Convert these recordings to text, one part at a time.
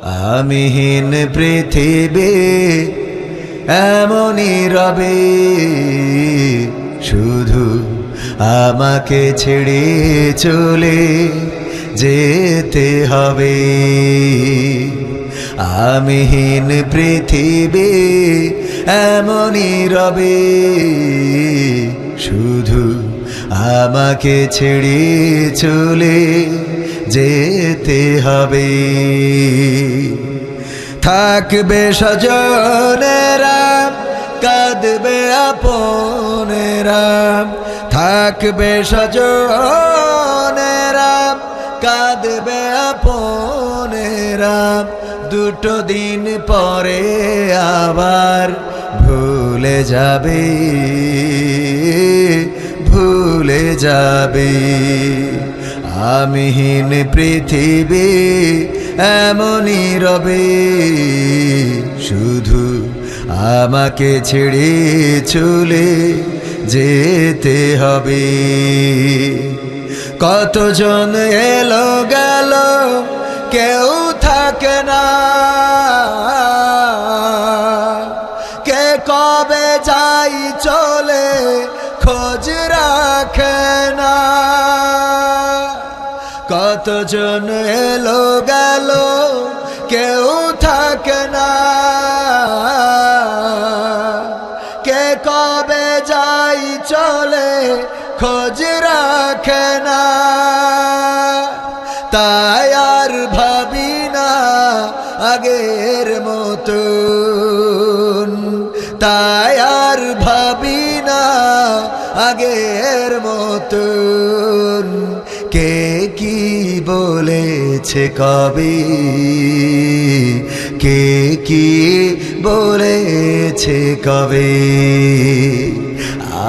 আমিহীন পৃথিবী এমনই রবে, শুধু আমাকে ছেড়ে চলে যেতে হবে। আমিহীন পৃথিবী এমনই রবে, শুধু আমাকে ছেড়ে চলে যেতে হবে। থাকবে স্বজনেরা, কাঁদবে আপনেরা, থাকবে স্বজনেরা, কাঁদবে আপনেরা, দুটো দিন পরে আবার ভুলে যাবে, ভুলে যাবে। আমিহীন পৃথিবী এমনই রবে, শুধু আমাকে ছেড়ে চলে যেতে হবে। কতজন এলো গেল, কেউ থাকে না, কে কবে যাই চলে খোঁজ রাখে না। কতজন এলো গেল, কেউ থাকে না, কে কবে যাই চলে খোঁজ রাখে না। তাই আর ভাবি না আগের মতন, তাই আর ভাবি না আগের মতন। কে কি বলেছে কবে, কে কি বলেছে কবে।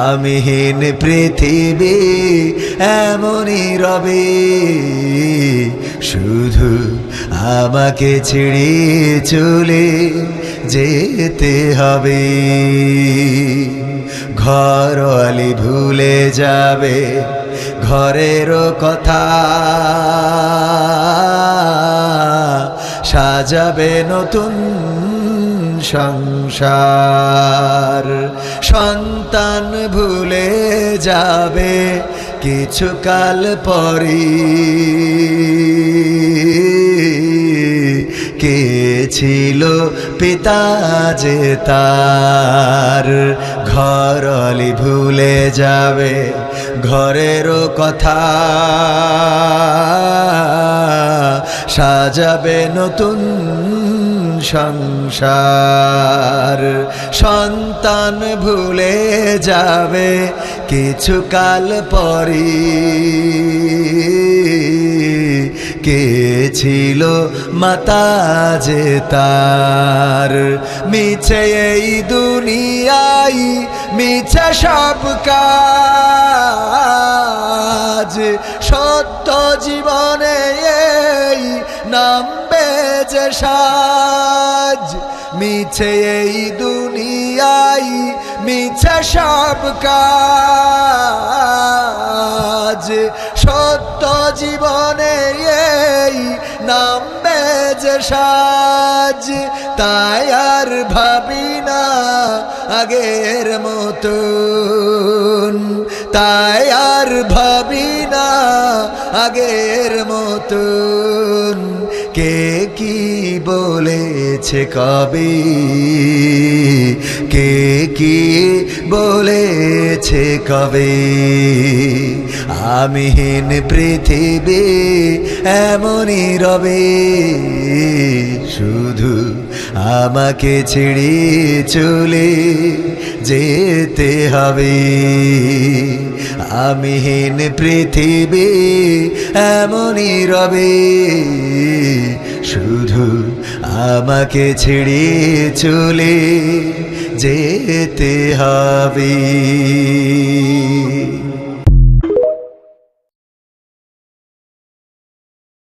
আমিহীন পৃথিবী এমনই রবে, শুধু আমাকে ছেড়ে চলে যেতে হবে। ঘরওয়ালি ভুলে যাবে ঘরেরও কথা, সাজাবে নতুন সংসার। সন্তান ভুলে যাবে কিছুকাল পরই, কে ছিল পিতা যে তার। ঘরওয়ালি ভুলে যাবে ঘরেরও কথা, সাজাবে নতুন সংসার। সন্তান ভুলে যাবে কিছুকাল পরই, কে ছিল মাতা যে তার। মিছে এই দুনিয়ায় মিছে সব কাজ, সত্য জীবনে এই নামবে যে সাজ। মিছে এই দুনিয়ায় মিছে সব কাজ, সত্য জীবনে এই নামবে যে সাজ। তাই আর ভাবি না আগের মতন, তাই আর ভাবি না আগের মতন। কে কি বলেছে কবে, কে কি বলেছে কবে। আমিহীন পৃথিবী এমনই রবে, শুধু আমাকে ছেড়ে চলে যেতে হবে। আমিহীন পৃথিবী এমনই রবে, শুধু আমাকে ছেড়ে চলে যেতে হবে।